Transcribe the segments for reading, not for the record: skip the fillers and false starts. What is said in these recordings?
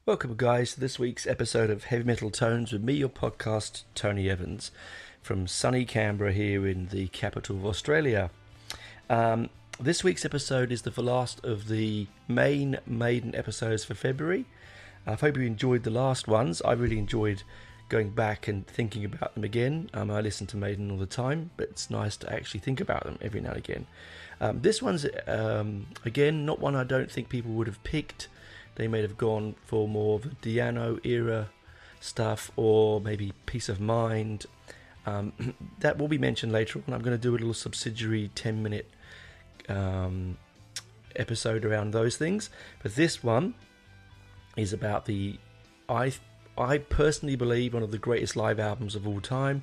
Welcome, guys, to this week's episode of Heavy Metal Tones with me, your podcast, Tony Evans, from sunny Canberra here in the capital of Australia. This week's episode is the last of the main Maiden episodes for February. I hope you enjoyed the last ones. I really enjoyed going back and thinking about them again. I listen to Maiden all the time, but it's nice to actually think about them every now and again. This one's, again, not one I don't think people would have picked. They may have gone for more of the Diano era stuff, or maybe Peace of Mind. That will be mentioned later on. I'm going to do a little subsidiary 10-minute episode around those things. But this one is about I personally believe one of the greatest live albums of all time.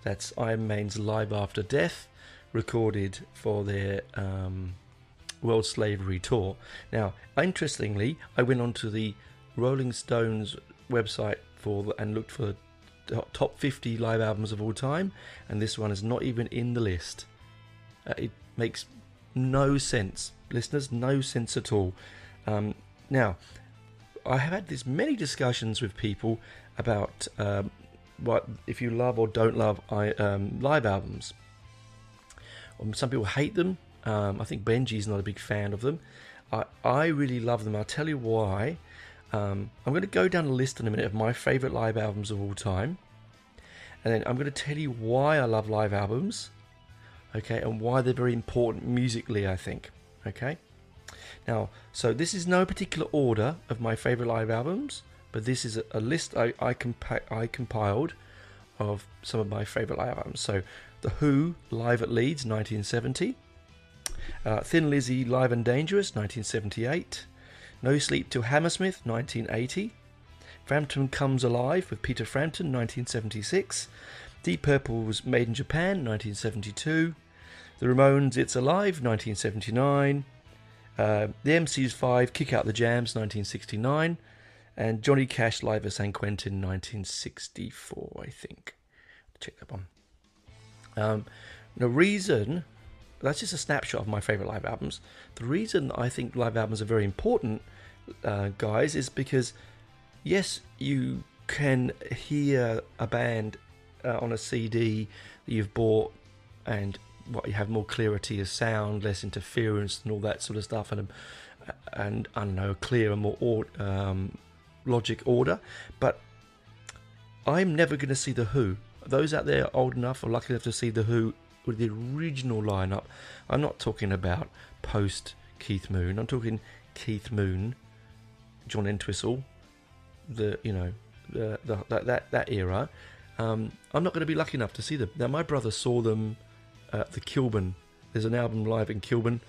That's Iron Maiden's Live After Death, recorded for their World Slavery Tour. Now, interestingly, I went onto the Rolling Stones website and looked for the top 50 live albums of all time, and this one is not even in the list. It makes no sense, listeners, no sense at all. Now, I have had this many discussions with people about what if you love or don't love live albums. Some people hate them. I think Benji's not a big fan of them. I really love them. I'll tell you why. I'm going to go down a list in a minute of my favourite live albums of all time. And then I'm going to tell you why I love live albums. Okay, and why they're very important musically, I think. Okay. Now, so this is no particular order of my favourite live albums, but this is a list I compiled of some of my favourite live albums. So, The Who, Live at Leeds, 1970. Thin Lizzy, Live and Dangerous, 1978. No Sleep Till Hammersmith, 1980. Frampton Comes Alive with Peter Frampton, 1976. Deep Purple's Made in Japan, 1972. The Ramones' It's Alive, 1979. The MC's 5, Kick Out the Jams, 1969. And Johnny Cash Live at San Quentin, 1964, I think. Check that one. The reason... That's just a snapshot of my favourite live albums. The reason I think live albums are very important, guys, is because, yes, you can hear a band on a CD that you've bought, and you have more clarity of sound, less interference, and all that sort of stuff, and I don't know, clearer, more logic order. But I'm never going to see The Who. Those out there old enough or lucky enough to see The Who with the original lineup. I'm not talking about post Keith Moon. I'm talking Keith Moon, John Entwistle, that era. I'm not going to be lucky enough to see them. Now, my brother saw them at the Kilburn. There's an album live in Kilburn.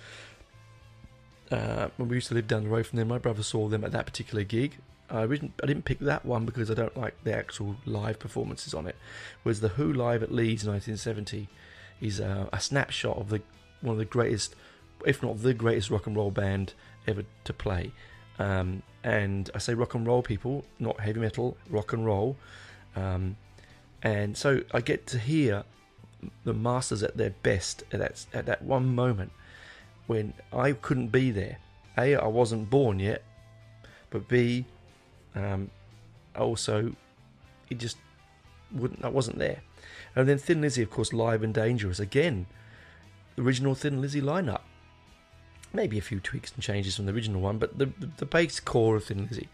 When we used to live down the road from them, my brother saw them at that particular gig. I didn't pick that one because I don't like the actual live performances on it. Whereas The Who Live at Leeds 1970 is a snapshot of one of the greatest, if not the greatest, rock and roll band ever to play. And I say rock and roll, people, not heavy metal, rock and roll. And so I get to hear the Masters at their best at that one moment when I couldn't be there. A, I wasn't born yet, but B, also I wasn't there. And then Thin Lizzy, of course, Live and Dangerous. Again, the original Thin Lizzy lineup. Maybe a few tweaks and changes from the original one, but the base core of Thin Lizzy.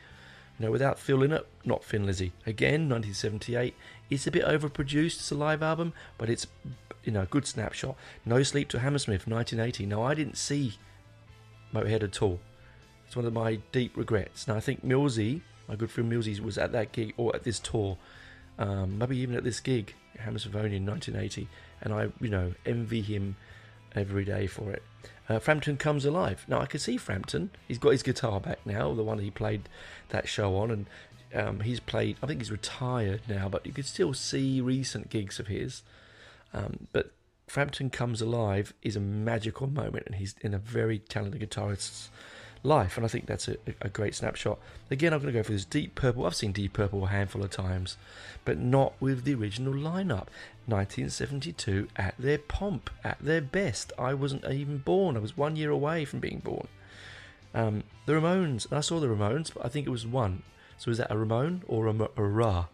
Without Phil in it, not Thin Lizzy. Again, 1978. It's a bit overproduced. It's a live album, but it's a good snapshot. No Sleep Till Hammersmith, 1980. Now, I didn't see Motorhead at all. It's one of my deep regrets. Now, I think Millsy, my good friend Millsy, was at that gig or at this tour. Maybe even at this gig, Hammersmith only in 1980, and I, envy him every day for it. Frampton Comes Alive. Now, I can see Frampton. He's got his guitar back now, the one he played that show on, and he's played, I think he's retired now, but you could still see recent gigs of his. But Frampton Comes Alive is a magical moment, and he's in a very talented guitarist's life, and I think that's a great snapshot. Again, I'm going to go for this Deep Purple. I've seen Deep Purple a handful of times, but not with the original lineup. 1972, at their pomp, at their best. I wasn't even born. I was 1 year away from being born. The Ramones, I saw the Ramones, but I think it was one. So is that a Ramone or a Ra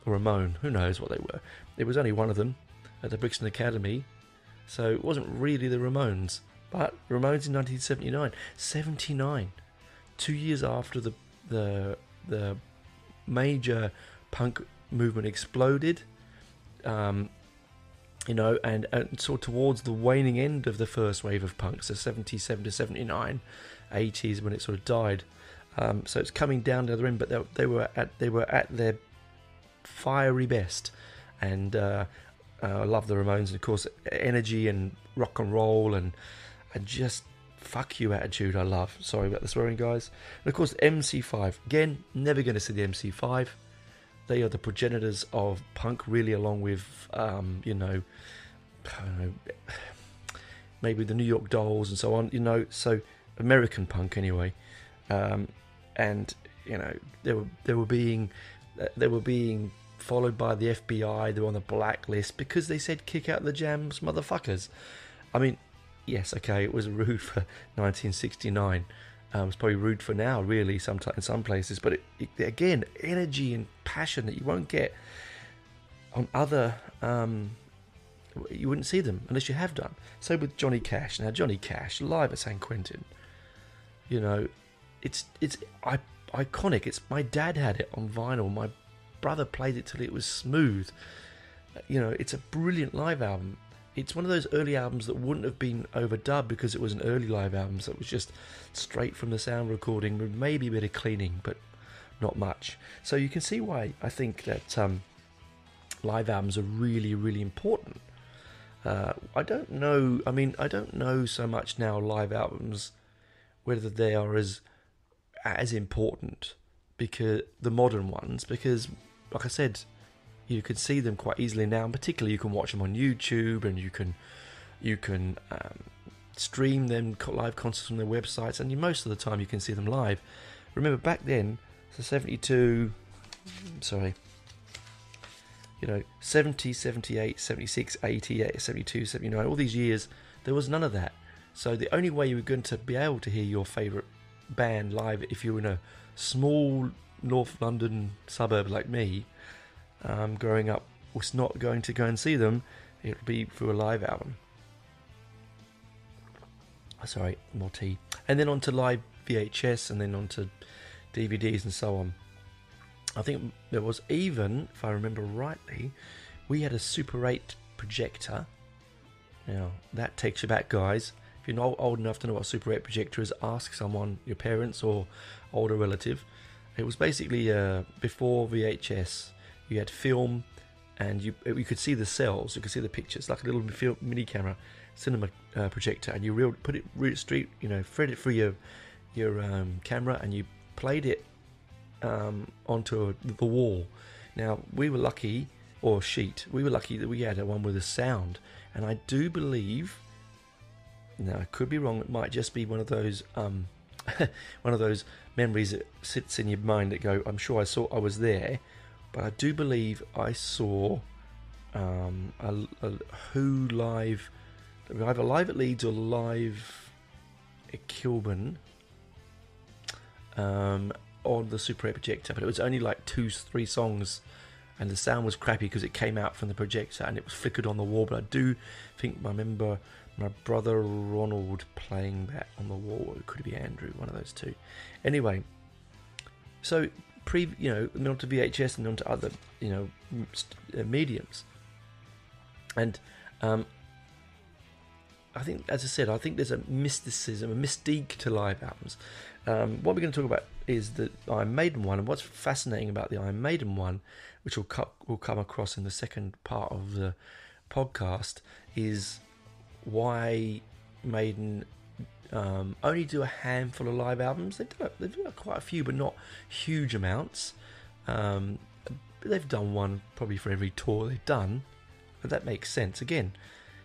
or a Moan? Who knows what they were? It was only one of them at the Brixton Academy, so it wasn't really the Ramones. But Ramones in 1979, 79, 2 years after the major punk movement exploded, and sort of towards the waning end of the first wave of punk, so 77 to 79, 80s when it sort of died. So it's coming down the other end, but they were at their fiery best, and I love the Ramones, and of course energy and rock and roll and just fuck you attitude. I love. Sorry about the swearing, guys. And of course MC5. Again, never going to see the MC5. They are the progenitors of punk, really, along with I don't know, maybe the New York Dolls and so on. So American punk anyway. And they were being followed by the FBI. They were on the blacklist because they said kick out the Jams, motherfuckers. I mean, yes, okay, it was rude for 1969. It's probably rude for now, really, in some places. But it, again, energy and passion that you won't get on other. You wouldn't see them unless you have done. So with Johnny Cash. Now, Johnny Cash live at San Quentin. It's iconic. My dad had it on vinyl. My brother played it till it was smooth. It's a brilliant live album. It's one of those early albums that wouldn't have been overdubbed because it was an early live album, so it was just straight from the sound recording with maybe a bit of cleaning, but not much. So you can see why I think that live albums are really, really important. I don't know so much now live albums whether they are as important because the modern ones, because like I said, you can see them quite easily now, and particularly you can watch them on YouTube, and you can stream them live concerts on their websites, and most of the time you can see them live. Remember back then, so 70, 78, 76, 80, 72, 79, all these years, there was none of that. So the only way you were going to be able to hear your favourite band live, if you were in a small North London suburb like me, growing up, was not going to go and see them. It would be through a live album. Sorry, more tea. And then on to live VHS, and then on to DVDs and so on. I think there was even, if I remember rightly, we had a Super 8 projector. Now, that takes you back, guys. If you're not old enough to know what a Super 8 projector is, ask someone, your parents or older relative. It was basically before VHS. You had film, and you could see the cells, you could see the pictures, like a little mini camera, cinema projector, and you put it thread it through your camera, and you played it onto the wall. Now we were lucky, or sheet. We were lucky that we had a one with a sound, and I do believe. Now I could be wrong. It might just be one of those one of those memories that sits in your mind that go, I'm sure I was there. But I do believe I saw a Who live, either live at Leeds or live at Kilburn on the Super 8 projector. But it was only like 2-3 songs, and the sound was crappy because it came out from the projector and it was flickered on the wall. But I do think I remember my brother Ronald playing that on the wall. It could be Andrew, one of those two. Anyway, so and onto VHS and onto other, mediums. And I think, as I said, there's a mysticism, a mystique to live albums. What we're going to talk about is the Iron Maiden one, and what's fascinating about the Iron Maiden one, which will come across in the second part of the podcast, is why Maiden only do a handful of live albums. They've done quite a few, but not huge amounts. They've done one probably for every tour they've done, but that makes sense. Again,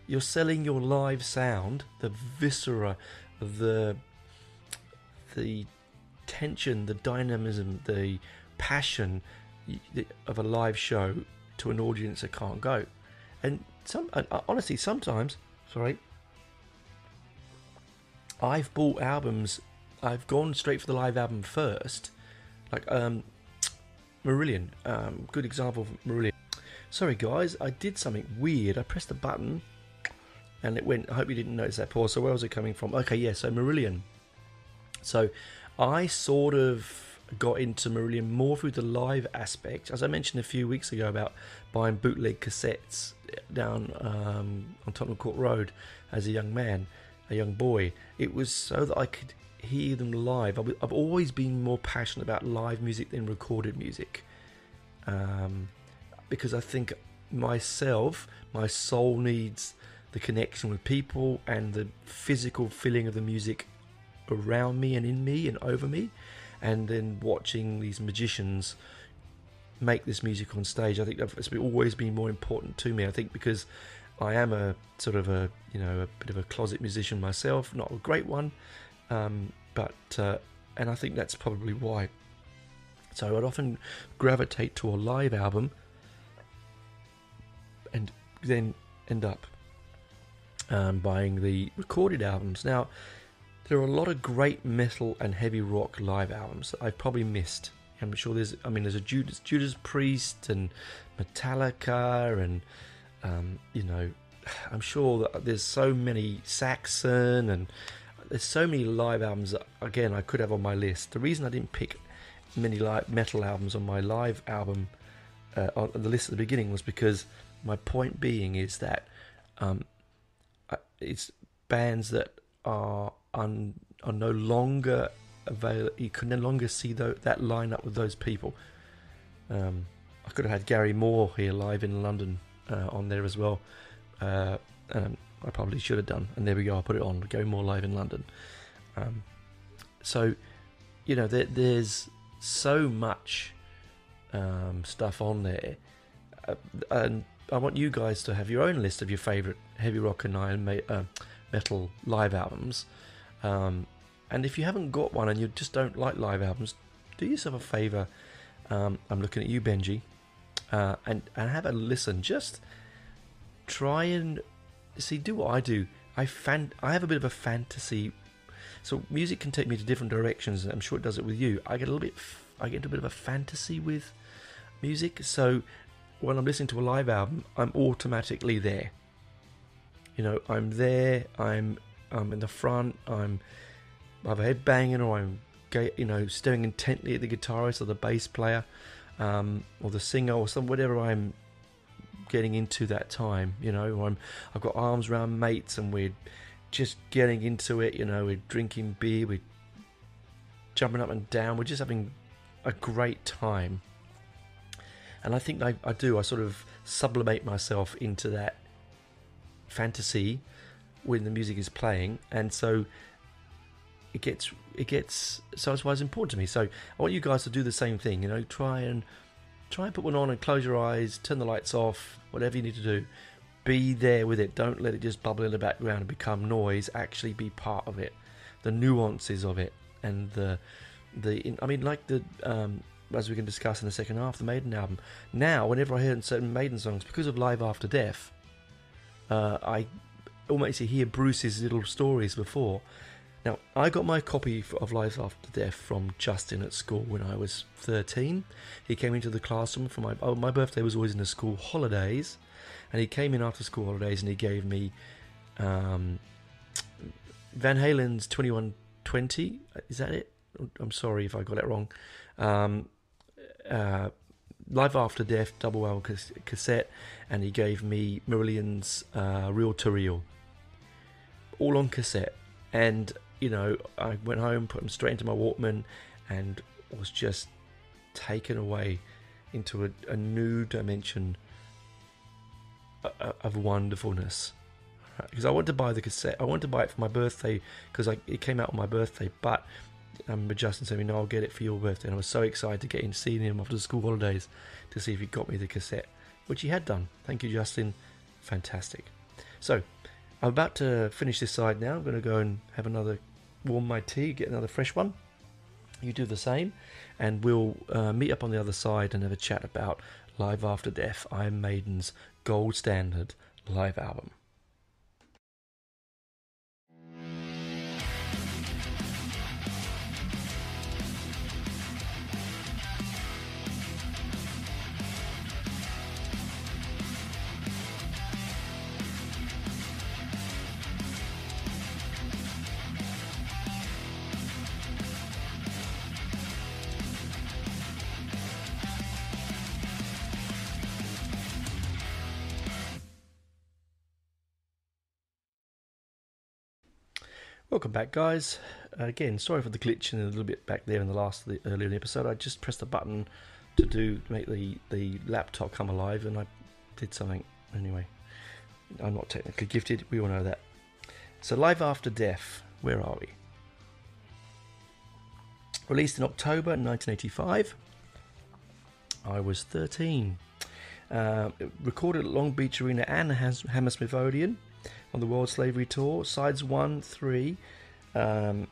you're selling your live sound, the viscera, the tension, the dynamism, the passion of a live show to an audience that can't go. And honestly, sometimes, I've bought albums, I've gone straight for the live album first. Like Marillion. Good example of Marillion. Sorry guys, I did something weird. I pressed the button and it went. I hope you didn't notice that pause. So where was it coming from? Okay, yeah, so Marillion. So I sort of got into Marillion more through the live aspect. As I mentioned a few weeks ago about buying bootleg cassettes down on Tottenham Court Road as a young man, a young boy. It was so that I could hear them live. I've always been more passionate about live music than recorded music. Because I think myself, my soul needs the connection with people and the physical feeling of the music around me and in me and over me, and then watching these magicians make this music on stage. I think it's always been more important to me. I think because I am a sort of a bit of a closet musician myself, not a great one, but and I think that's probably why. So I'd often gravitate to a live album and then end up buying the recorded albums. Now, there are a lot of great metal and heavy rock live albums that I've probably missed. I'm sure there's a Judas Priest and Metallica, and I'm sure that there's so many Saxon, and there's so many live albums that, again, I could have on my list. The reason I didn't pick many live metal albums on my live album on the list at the beginning was because my point being is that it's bands that are no longer available. You can no longer see that lineup with those people. I could have had Gary Moore here live in London on there as well. I probably should have done, and there we go. I'll put it on. Gary Moore live in London. So there's so much stuff on there, and I want you guys to have your own list of your favourite heavy rock and iron metal live albums. And if you haven't got one and you just don't like live albums, do yourself a favour. I'm looking at you, Benji, and have a listen. Just try and do what I do. I have a bit of a fantasy. So music can take me to different directions. I'm sure it does it with you. I get into a bit of a fantasy with music. So when I'm listening to a live album, I'm automatically there. I'm there. I'm in the front. I'm either head banging, or I'm staring intently at the guitarist or the bass player, or the singer, or whatever I'm getting into that time. Or I've got arms around mates and we're just getting into it. We're drinking beer, we're jumping up and down, we're just having a great time. And I think I do. I sort of sublimate myself into that fantasy when the music is playing, and so it gets. So that's why it's important to me. So I want you guys to do the same thing. Try and put one on and close your eyes, turn the lights off, whatever you need to do. Be there with it. Don't let it just bubble in the background and become noise. Actually, be part of it. The nuances of it, and as we can discuss in the second half, the Maiden album. Now, whenever I hear certain Maiden songs, because of Live After Death, I almost hear Bruce's little stories before. Now, I got my copy of Live After Death from Justin at school when I was 13. He came into the classroom for my birthday was always in the school holidays, and he came in after school holidays and he gave me Van Halen's 2120. Is that it? I'm sorry if I got it wrong. Live After Death double album cassette, and he gave me Marillion's Reel to Reel, all on cassette. And I went home, put them straight into my Walkman, and was just taken away into a new dimension of wonderfulness. Because I wanted to buy the cassette, I wanted to buy it for my birthday because it came out on my birthday, but Justin said, "No, I'll get it for your birthday." And I was so excited to get in, seeing him after the school holidays to see if he got me the cassette, which he had done. Thank you, Justin. Fantastic. So I'm about to finish this side now. I'm going to go and warm my tea, get another fresh one. You do the same, and we'll meet up on the other side and have a chat about Live After Death, Iron Maiden's gold standard live album. Welcome back, guys. Again, sorry for the glitch and a little bit back there in the earlier in the episode. I just pressed a button to make the laptop come alive, and I did something anyway. I'm not technically gifted. We all know that. So, Live After Death. Where are we? Released in October 1985. I was 13. Recorded at Long Beach Arena and Hammersmith Odeon on the World Slavery Tour. Sides 1, 3 were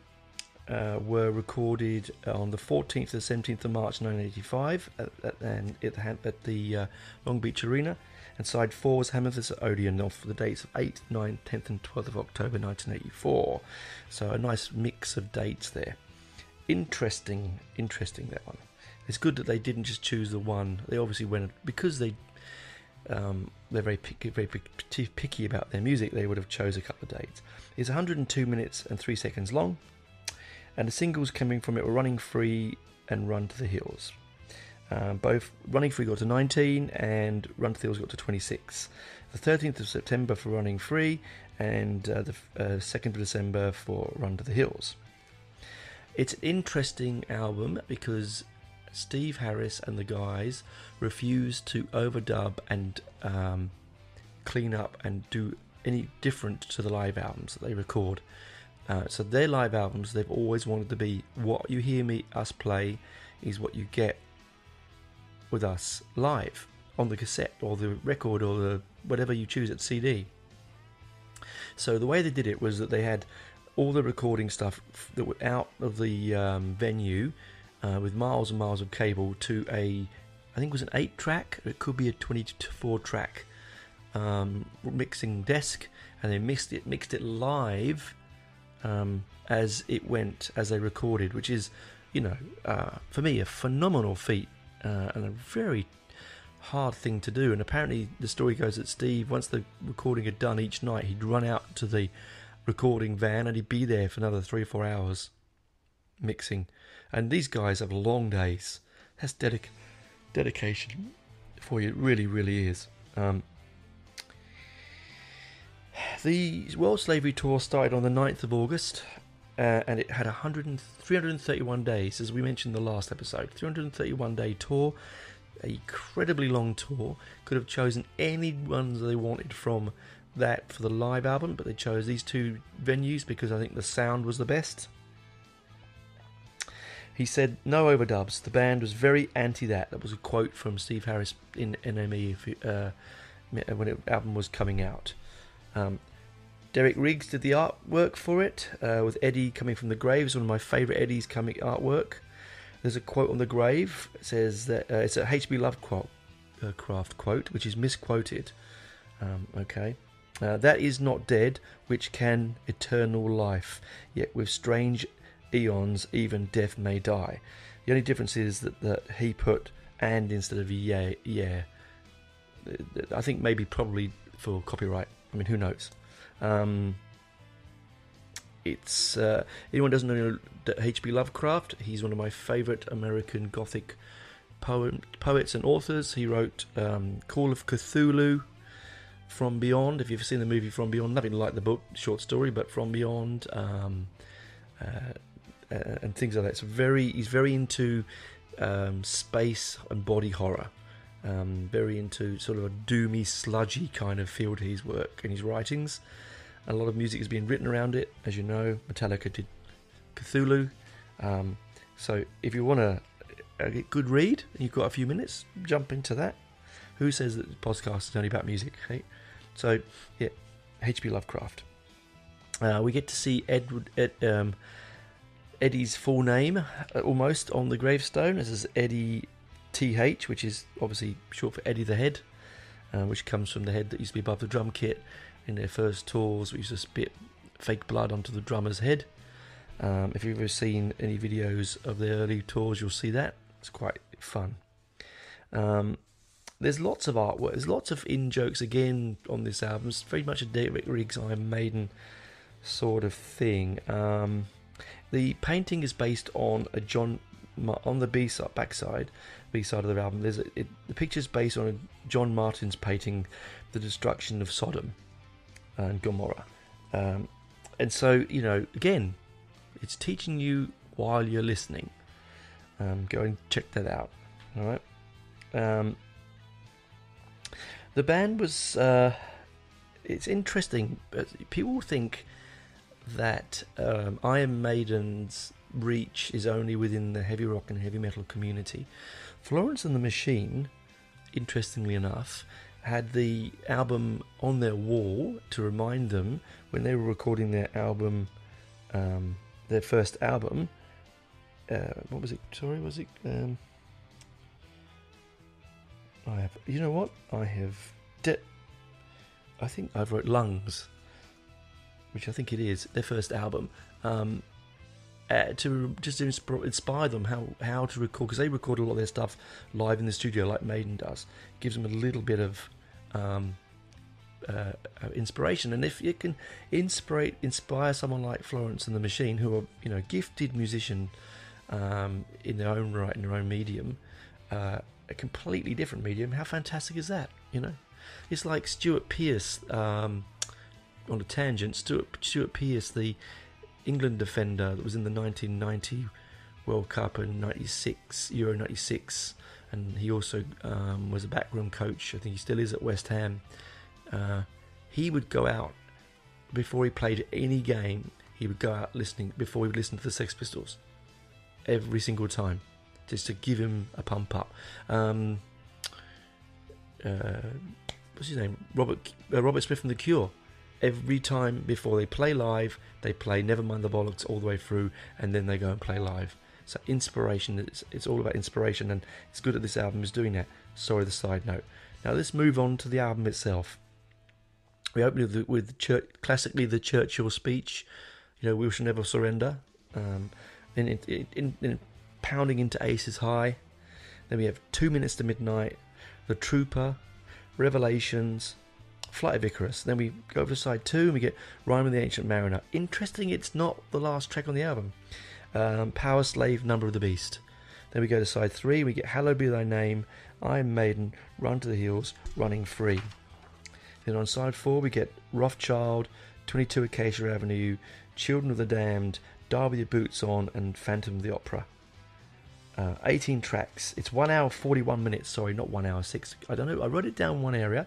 recorded on the 14th to the 17th of March 1985 at the Long Beach Arena. And side 4 was Hammersmith Odeon off the dates of 8th, 9th, 10th and 12th of October 1984. So a nice mix of dates there. Interesting that one. It's good that they didn't just choose the one. They obviously went, because they're very picky about their music, they would have chose a couple of dates. It's 102 minutes and 3 seconds long, and the singles coming from it were Running Free and Run to the Hills. Both Running Free got to 19 and Run to the Hills got to 26. The 13th of September for Running Free and the 2nd of December for Run to the Hills. It's an interesting album because Steve Harris and the guys refused to overdub and clean up and do any different to the live albums that they record. So their live albums, they've always wanted to be what you hear us play is what you get with us live on the cassette or the record or the whatever you choose at CD. So the way they did it was that they had all the recording stuff that were out of the venue with miles and miles of cable to I think it was an 8-track, it could be a 24-track mixing desk, and they mixed it live as it went, as they recorded, which is, for me, a phenomenal feat and a very hard thing to do. And apparently the story goes that Steve, once the recording had done each night, he'd run out to the recording van and he'd be there for another 3 or 4 hours mixing. And these guys have long days. That's dedication for you. It really, really is. The World Slavery Tour started on the 9th of August and it had 331 days, as we mentioned in the last episode. 331-day tour, an incredibly long tour. Could have chosen any ones they wanted from that for the live album, but they chose these two venues because I think the sound was the best. He said, no overdubs. The band was very anti that. That was a quote from Steve Harris in NME when the album was coming out. Derek Riggs did the artwork for it, with Eddie coming from the grave. It's one of my favourite Eddie's comic artwork. There's a quote on the grave. It says that it's a H.P. Lovecraft quote, which is misquoted. Okay. That is not dead, which can eternal life. Yet with strange eons, even death may die. The only difference is that he put and instead of yeah. I think probably for copyright. I mean, who knows? It's anyone doesn't know H.P. Lovecraft. He's one of my favourite American Gothic poets and authors. He wrote Call of Cthulhu, From Beyond. If you've seen the movie From Beyond, nothing like the book, short story, but From Beyond, and things like that. He's very into space and body horror. Very into sort of a doomy, sludgy kind of feel to his work and his writings. A lot of music has been written around it. As you know, Metallica did Cthulhu. So if you want a good read and you've got a few minutes, jump into that. Who says that the podcast is only about music? Hey? So, yeah, H.P. Lovecraft. We get to see Eddie's full name almost on the gravestone. This is Eddie TH, which is obviously short for Eddie the Head, which comes from the head that used to be above the drum kit in their first tours. We used to spit fake blood onto the drummer's head. If you've ever seen any videos of the early tours, you'll see that. It's quite fun. There's lots of artwork. There's lots of in-jokes again on this album. It's very much a Derek Riggs Iron Maiden sort of thing. The painting is based on on the B-side of the album. The picture's based on John Martin's painting, The Destruction of Sodom and Gomorrah. And so, again, it's teaching you while you're listening. Go and check that out. All right. The band was. It's interesting. People think that Iron Maiden's reach is only within the heavy rock and heavy metal community. Florence and the Machine, interestingly enough, had the album on their wall to remind them when they were recording their album, their first album. What was it? Sorry, was it? I have. You know what? I have. I think I've wrote Lungs, which I think it is their first album. To just inspire them how to record, because they record a lot of their stuff live in the studio like Maiden does. Gives them a little bit of inspiration, and if you can inspire someone like Florence and the Machine, who are gifted musician in their own right, in their own medium, a completely different medium, how fantastic is that? It's like Stuart Pearce, on a tangent. Stuart Pearce, the England defender that was in the 1990 World Cup and Euro 96, and he also was a backroom coach. I think he still is at West Ham. He would go out before he played any game. He would go out before he would listen to the Sex Pistols every single time, just to give him a pump up. What's his name? Robert Smith from The Cure. Every time before they play live, they play Nevermind the Bollocks all the way through, and then they go and play live. So inspiration, it's all about inspiration, and it's good that this album is doing that. Sorry, the side note. Now let's move on to the album itself. We open with classically the Churchill speech, we shall never surrender. Then pounding into Aces High. Then we have 2 Minutes to Midnight, The Trooper, Revelations, Flight of Icarus. Then we go over to side 2 and we get Rime of the Ancient Mariner. Interesting, it's not the last track on the album. Power Slave, Number of the Beast. Then we go to side 3, we get Hallowed Be Thy Name, Iron Maiden, Run to the Hills, Running Free. Then on side 4 we get Rothschild, 22 Acacia Avenue, Children of the Damned, Die With Your Boots On, and Phantom of the Opera. 18 tracks. It's 1 hour 41 minutes. Sorry, not 1 hour 6. I don't know. I wrote it down one area,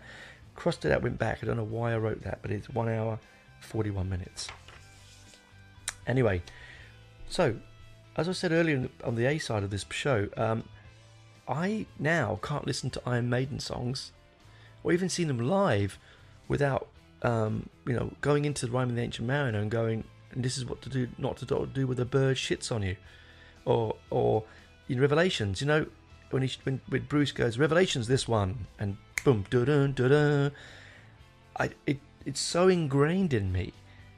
crossed it out, went back. I don't know why I wrote that, but it's 1 hour 41 minutes. Anyway, so as I said earlier on the A side of this show, I now can't listen to Iron Maiden songs or even see them live without going into the Rime of the Ancient Mariner and going, and this is what to do, not to do with a bird shits on you, or in Revelations, when Bruce goes, Revelations, this one, and boom, da-dun, da-dun. It's so ingrained in me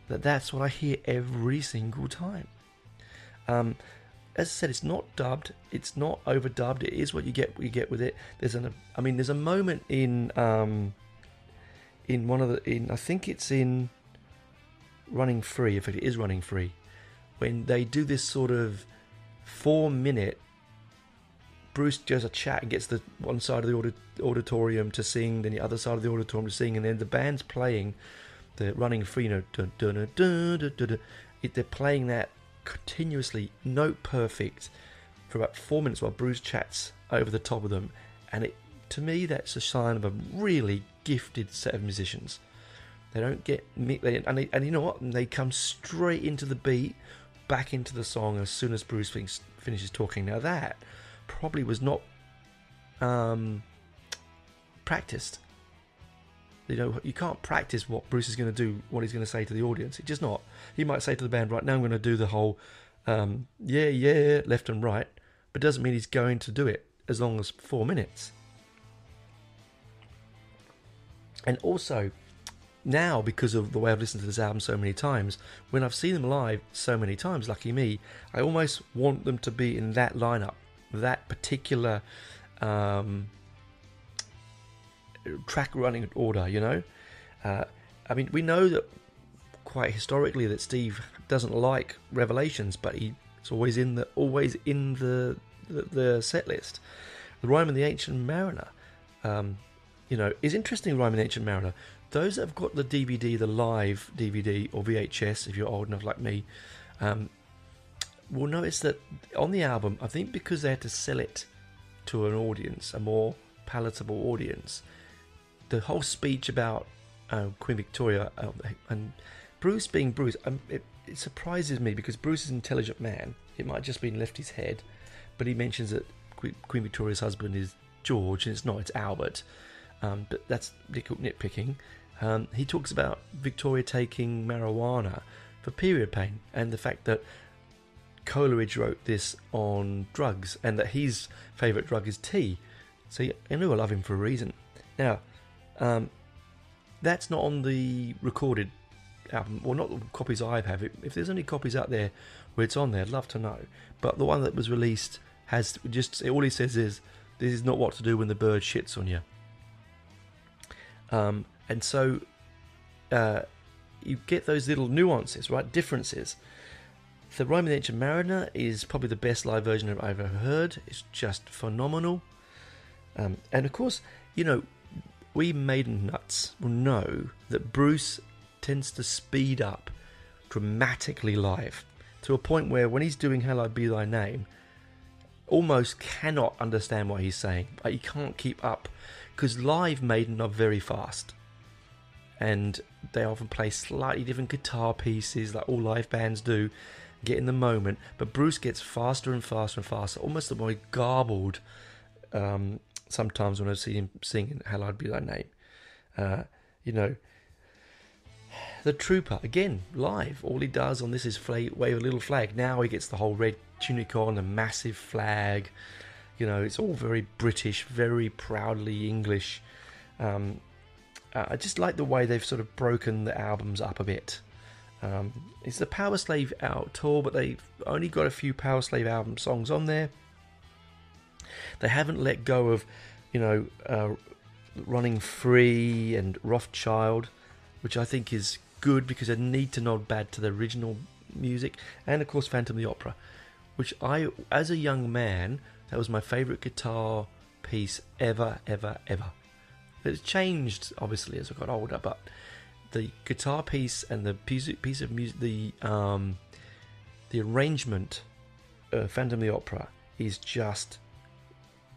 that's what I hear every single time. As I said, it's not dubbed, it's not overdubbed. It is what you get with it. There's a moment in I think it's in Running Free. If it is Running Free, when they do this sort of 4-minute. Bruce does a chat and gets the one side of the auditorium to sing, then the other side of the auditorium to sing, and then the band's playing the Running Free, dun, dun, dun, dun, dun, dun. They're playing that continuously, note perfect, for about 4 minutes while Bruce chats over the top of them, and to me that's a sign of a really gifted set of musicians. They don't get and you know what? They come straight into the beat, back into the song as soon as Bruce finishes talking. Now that probably was not practiced. You can't practice what Bruce is going to do, what he's going to say to the audience. It's just not. He might say to the band, right now I'm going to do the whole yeah left and right, but it doesn't mean he's going to do it as long as 4 minutes. And also now, because of the way I've listened to this album so many times, when I've seen them live so many times, lucky me, I almost want them to be in that lineup, that particular track running order, we know that quite historically that Steve doesn't like Revelations, but it's always in the set list. The Rime of the Ancient Mariner, is interesting. Rime of the Ancient Mariner, those that have got the DVD, the live DVD or VHS, if you're old enough like me, will notice that on the album, I think because they had to sell it to an audience, a more palatable audience, the whole speech about Queen Victoria and Bruce being Bruce, it surprises me because Bruce is an intelligent man. It might have just been left his head, but he mentions that Queen Victoria's husband is George, and it's not, it's Albert. But that's nitpicking. He talks about Victoria taking marijuana for period pain, and the fact that Coleridge wrote this on drugs, and that his favourite drug is tea. So I know I love him for a reason. Now, that's not on the recorded album, or not the copies I have. If there's any copies out there where it's on there, I'd love to know. But the one that was released has just, all he says is, this is not what to do when the bird shits on you. And so you get those little nuances, right? Differences. The Rime of the Ancient Mariner is probably the best live version I've ever heard. It's just phenomenal. And of course, you know, we Maiden nuts will know that Bruce tends to speed up dramatically live to a point where when he's doing Hallowed Be Thy Name, almost cannot understand what he's saying. Like, he can't keep up because live Maiden are very fast. And they often play slightly different guitar pieces like all live bands do, get in the moment, but Bruce gets faster and faster and faster, almost a more garbled sometimes when I see him singing Hallowed Be Thy Name. You know, the Trooper, again, live, all he does on this is wave a little flag. Now he gets the whole red tunic on, a massive flag, you know, it's all very British, very proudly English. I just like the way they've sort of broken the albums up a bit. It's the Power Slave out tour, but they've only got a few Power Slave album songs on there. They haven't let go of, you know, Running Free and Rothschild, which I think is good because they need to nod back to the original music, and of course Phantom of the Opera, which I, as a young man, that was my favourite guitar piece ever. It's changed obviously as I got older, but the guitar piece and the piece of music, the arrangement of Phantom of the Opera is just,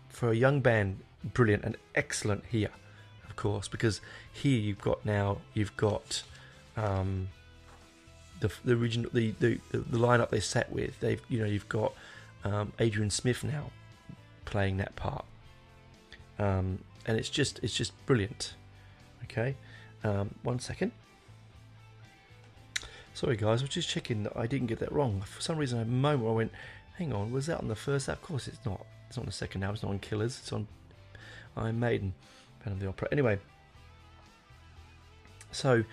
for a young band, brilliant and excellent here, of course, because here you've got the original the lineup they sat with. You've got Adrian Smith now playing that part, and it's just brilliant. Okay, 1 second. Sorry guys, I was just checking that I didn't get that wrong. For some reason, at a moment I went, hang on, was that on the first album? Of course it's not. It's not on the second album. It's not on Killers. It's on Iron Maiden, Phantom of the Opera. Anyway, so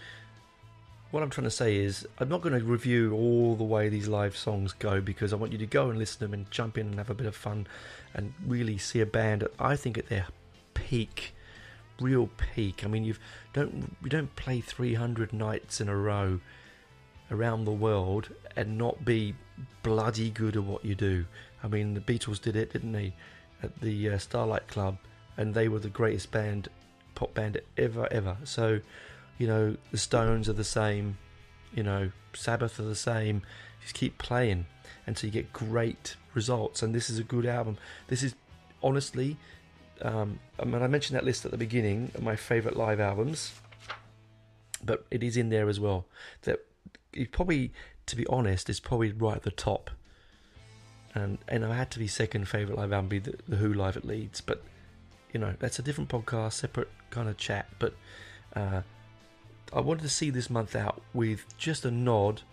what I'm trying to say is I'm not going to review all the way these live songs go, because I want you to go and listen to them and jump in and have a bit of fun and really see a band I think at their peak, real peak. I mean, you don't play 300 nights in a row around the world and not be bloody good at what you do. I mean, the Beatles did it, didn't they, at the Starlight Club, and they were the greatest pop band ever. So, you know, the Stones are the same, you know, Sabbath are the same. Just keep playing until you get great results. And this is a good album. This is honestly, I mean, I mentioned that list at the beginning of my favourite live albums, but it is in there as well. That it probably, to be honest, is probably right at the top. And I had to be second favourite live album, be the Who live at Leeds. But, you know, that's a different podcast, separate kind of chat. But I wanted to see this month out with just a nod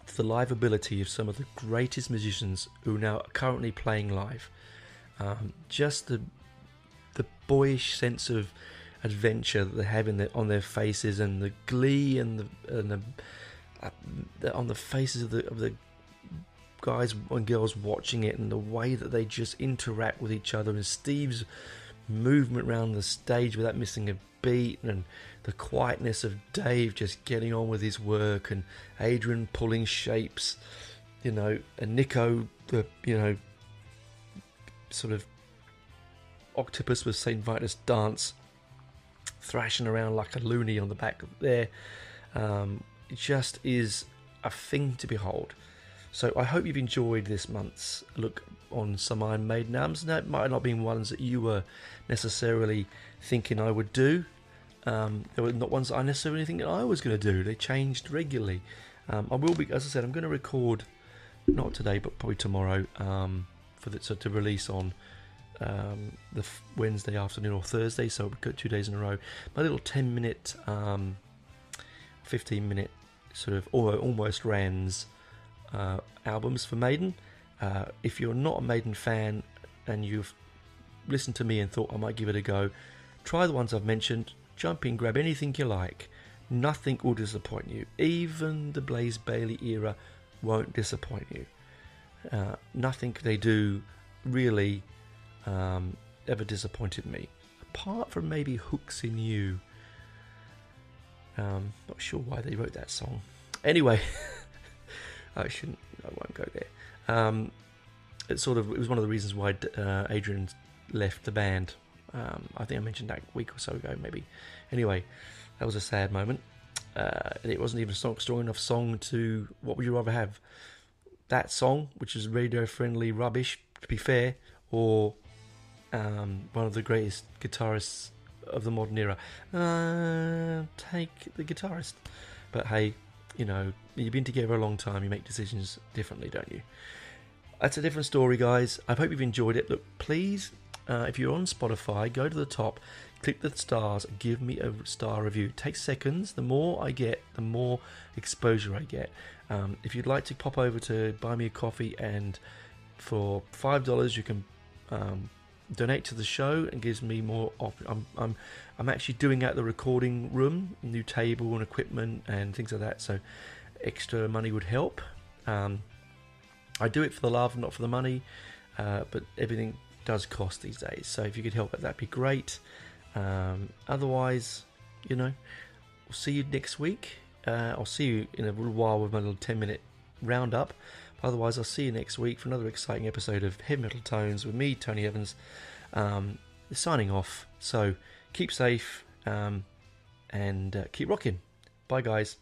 to the live ability of some of the greatest musicians who now are currently playing live. Just the boyish sense of adventure that they have on their faces, and the glee and the on the faces of the guys and girls watching it, and the way that they just interact with each other, and Steve's movement around the stage without missing a beat, and the quietness of Dave just getting on with his work, and Adrian pulling shapes, you know, and Nico, the, you know, sort of octopus with St. Vitus dance. thrashing around like a loony on the back there. It just is a thing to behold. So I hope you've enjoyed this month's look on some Iron Maiden albums. That might not have been ones that you were necessarily thinking I would do. They were not ones that I necessarily think that I was going to do. They changed regularly. I will be, as I said, I'm going to record, not today, but probably tomorrow, to release on the Wednesday afternoon or Thursday, so we've got 2 days in a row. My little 10-minute, 15-minute sort of almost Rans albums for Maiden. If you're not a Maiden fan and you've listened to me and thought I might give it a go, try the ones I've mentioned. Jump in, grab anything you like. Nothing will disappoint you. Even the Blaze Bayley era won't disappoint you. Nothing they do really ever disappointed me, apart from maybe Hooks in You. Not sure why they wrote that song. Anyway, I won't go there. It was one of the reasons why Adrian left the band. I think I mentioned that a week or so ago, maybe. Anyway, that was a sad moment. It wasn't even a strong enough song to. What would you rather have? That song, which is radio-friendly rubbish, to be fair, or one of the greatest guitarists of the modern era? Take the guitarist. But hey, you've been together a long time. You make decisions differently, don't you? That's a different story, guys. I hope you've enjoyed it. Look, please, if you're on Spotify, go to the top, click the stars, give me a star review. It takes seconds. The more I get, the more exposure I get. If you'd like to pop over to Buy Me a Coffee, and for $5 you can donate to the show and gives me more. I'm actually doing out the recording room, new table and equipment and things like that. So extra money would help. I do it for the love, not for the money, but everything does cost these days. So if you could help it, that'd be great. Otherwise, we'll see you next week. I'll see you in a little while with my little 10-minute roundup. Otherwise, I'll see you next week for another exciting episode of Heavy Metal Tones with me, Tony Evans, signing off. So keep safe and keep rocking. Bye, guys.